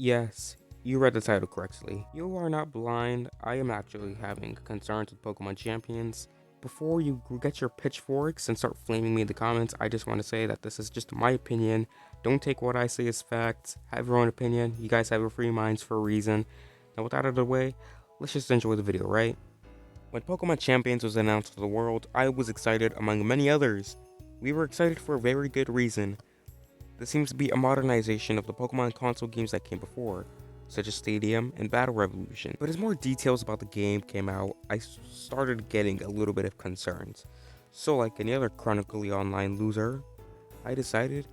Yes, you read the title correctly. You are not blind. I am actually having concerns with Pokemon Champions. Before you get your pitchforks and start flaming me in the comments, I just want to say that this is just my opinion. Don't take what I say as facts. Have your own opinion. You guys have your free minds for a reason. Now, with that out of the way, let's just enjoy the video, right? When Pokemon Champions was announced to the world, I was excited among many others. We were excited for a very good reason. This seems to be a modernization of the Pokemon console games that came before, such as Stadium and Battle Revolution. But as more details about the game came out, I started getting a little bit of concerns. So like any other chronically online loser, I decided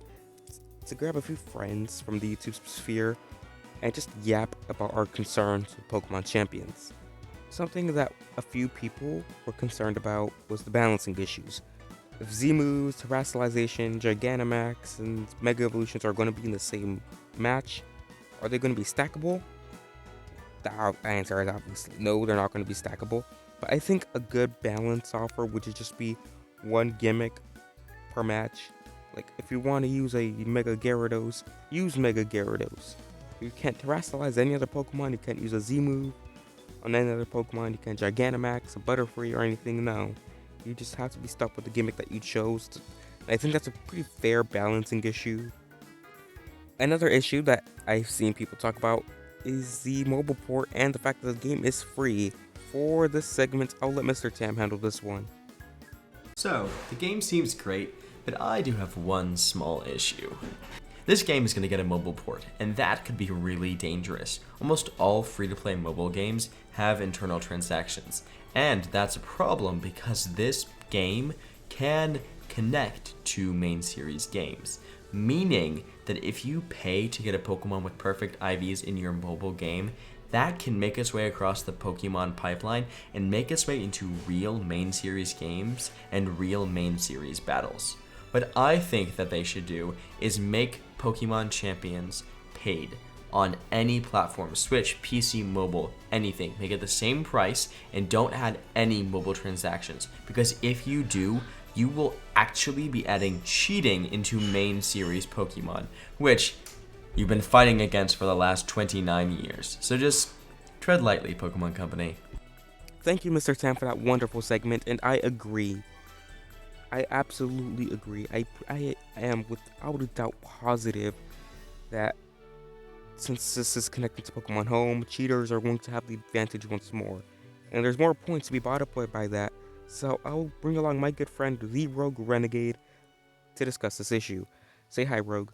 to grab a few friends from the YouTube sphere and just yap about our concerns with Pokemon Champions. Something that a few people were concerned about was the balancing issues. If Z-moves, Terastallization, Gigantamax, and Mega Evolutions are going to be in the same match, are they going to be stackable? The answer is obviously no, they're not going to be stackable. But I think a good balance offer would just be one gimmick per match. Like, if you want to use a Mega Gyarados, use Mega Gyarados. You can't Terastallize any other Pokemon, you can't use a Z-move on any other Pokemon, you can't Gigantamax, a Butterfree, or anything, no. You just have to be stuck with the gimmick that you chose. I think that's a pretty fair balancing issue. Another issue that I've seen people talk about is the mobile port and the fact that the game is free. For this segment, I'll let Mr. Tam handle this one. So, the game seems great, but I do have one small issue. This game is going to get a mobile port, and that could be really dangerous. Almost all free-to-play mobile games have internal transactions, and that's a problem because this game can connect to main series games, meaning that if you pay to get a Pokemon with perfect IVs in your mobile game, that can make its way across the Pokemon pipeline and make its way into real main series games and real main series battles. What I think that they should do is make Pokemon Champions paid on any platform, Switch, PC, mobile, anything. Make it the same price and don't add any mobile transactions, because if you do, you will actually be adding cheating into main series Pokemon, which you've been fighting against for the last 29 years. So just tread lightly, Pokemon Company. Thank you, Mr. Tam, for that wonderful segment, and I agree. I absolutely agree. I am without a doubt positive that since this is connected to Pokemon Home, cheaters are going to have the advantage once more. And there's more points to be bought up by that. So I'll bring along my good friend, the Rogue Renegade, to discuss this issue. Say hi, Rogue.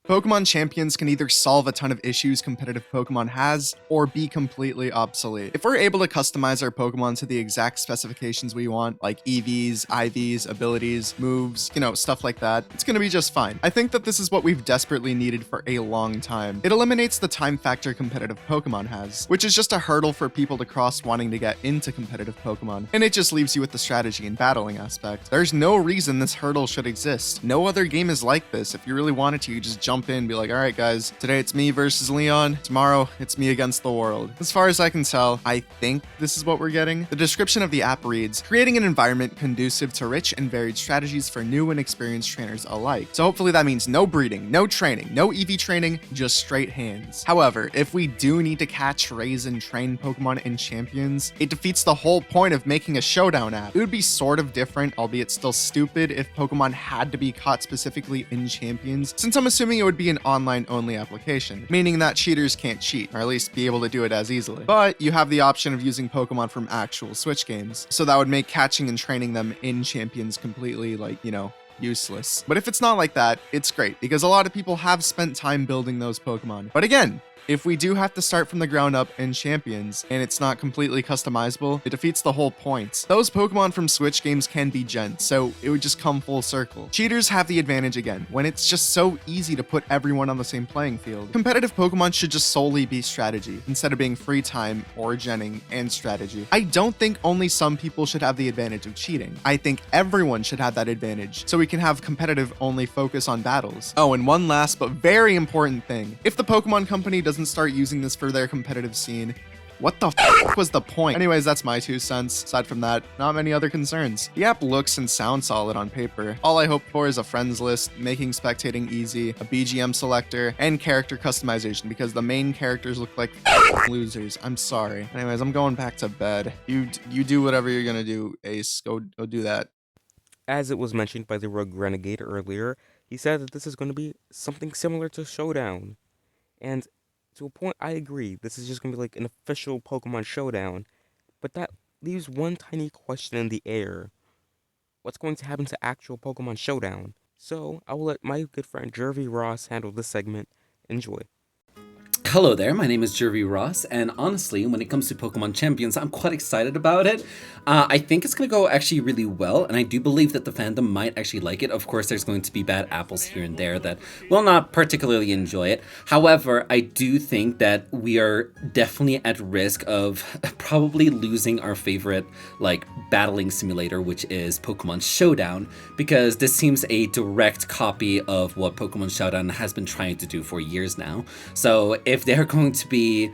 Pokemon Champions can either solve a ton of issues competitive Pokemon has, or be completely obsolete. If we're able to customize our Pokemon to the exact specifications we want, like EVs, IVs, abilities, moves, stuff like that, it's gonna be just fine. I think that this is what we've desperately needed for a long time. It eliminates the time factor competitive Pokemon has, which is just a hurdle for people to cross wanting to get into competitive Pokemon, and it just leaves you with the strategy and battling aspect. There's no reason this hurdle should exist. No other game is like this. If you really wanted to, you just jump in and be like, all right guys, today it's me versus Leon, tomorrow it's me against the world. As far as I can tell, I think this is what we're getting. The description of the app reads, creating an environment conducive to rich and varied strategies for new and experienced trainers alike. So hopefully that means no breeding, no training, no EV training, just straight hands. However, if we do need to catch, raise, and train Pokemon in Champions, it defeats the whole point of making a showdown app. It would be sort of different, albeit still stupid, if Pokemon had to be caught specifically in Champions, since I'm assuming it would be an online-only application, meaning that cheaters can't cheat, or at least be able to do it as easily. But you have the option of using Pokemon from actual Switch games, so that would make catching and training them in Champions completely, useless. But if it's not like that, it's great, because a lot of people have spent time building those Pokemon. But again, if we do have to start from the ground up in Champions, and it's not completely customizable, it defeats the whole point. Those Pokemon from Switch games can be gent, so it would just come full circle. Cheaters have the advantage again, when it's just so easy to put everyone on the same playing field. Competitive Pokemon should just solely be strategy, instead of being free time, or genning, and strategy. I don't think only some people should have the advantage of cheating. I think everyone should have that advantage, so we can have competitive only focus on battles. Oh, and one last but very important thing. If the Pokemon Company doesn't start using this for their competitive scene, What the f was the point? Anyways, that's my 2 cents. Aside from that, not many other concerns. The app looks and sounds solid on paper. All I hope for is a friends list, making spectating easy, a BGM selector, and character customization because the main characters look like losers. I'm sorry. Anyways, I'm going back to bed. You do whatever you're gonna do, Ace. Go do that. As it was mentioned by the Rogue Renegade earlier, he said that this is going to be something similar to Showdown. And to a point, I agree. This is just going to be like an official Pokemon Showdown. But that leaves one tiny question in the air. What's going to happen to actual Pokemon Showdown? So, I will let my good friend Jervy Ross handle this segment. Enjoy. Hello there, my name is Jervy Ross, and honestly, when it comes to Pokemon Champions, I'm quite excited about it. I think it's going to go actually really well, and I do believe that the fandom might actually like it. Of course, there's going to be bad apples here and there that will not particularly enjoy it. However, I do think that we are definitely at risk of probably losing our favorite, battling simulator, which is Pokemon Showdown, because this seems a direct copy of what Pokemon Showdown has been trying to do for years now. So if they're going to be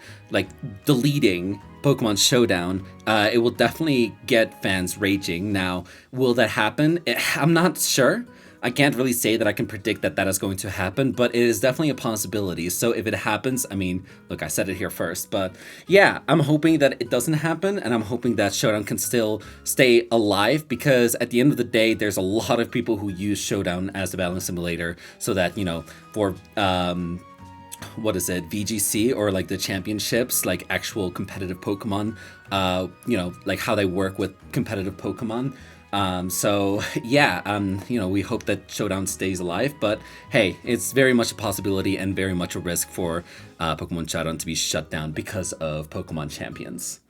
deleting Pokemon Showdown, it will definitely get fans raging. Now, will that happen? I'm not sure. I can't really say that I can predict that that is going to happen, but it is definitely a possibility. So if it happens, I mean, look, I said it here first, but yeah, I'm hoping that it doesn't happen, and I'm hoping that Showdown can still stay alive, because at the end of the day, there's a lot of people who use Showdown as the battling simulator so that, for VGC or the championships, actual competitive Pokemon, how they work with competitive Pokemon. We hope that Showdown stays alive, but hey, it's very much a possibility and very much a risk for Pokemon Showdown to be shut down because of Pokemon Champions.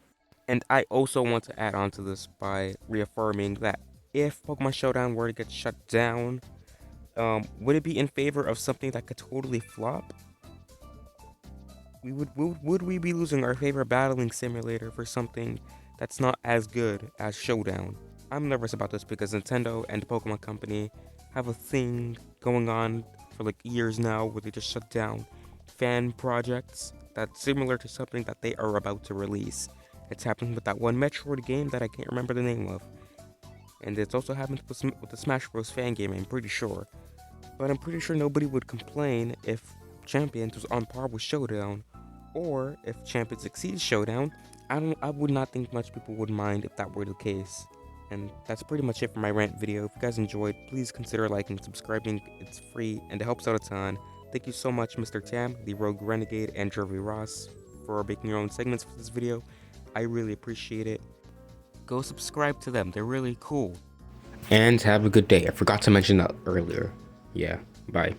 And I also want to add on to this by reaffirming that if Pokemon Showdown were to get shut down, would it be in favor of something that could totally flop? Would we be losing our favorite battling simulator for something that's not as good as Showdown? I'm nervous about this because Nintendo and the Pokemon Company have a thing going on for years now where they just shut down fan projects that's similar to something that they are about to release. It's happened with that one Metroid game that I can't remember the name of. And it's also happened with the Smash Bros. Fan game, I'm pretty sure. But I'm pretty sure nobody would complain if Champions was on par with Showdown, or if Champions exceeds Showdown. I would not think much people would mind if that were the case. And that's pretty much it for my rant video. If you guys enjoyed, please consider liking and subscribing. It's free and it helps out a ton. Thank you so much, Mr. Tam, the Rogue Renegade, and Jervy Ross for making your own segments for this video. I really appreciate it. Go subscribe to them. They're really cool. And have a good day. I forgot to mention that earlier. Yeah, bye.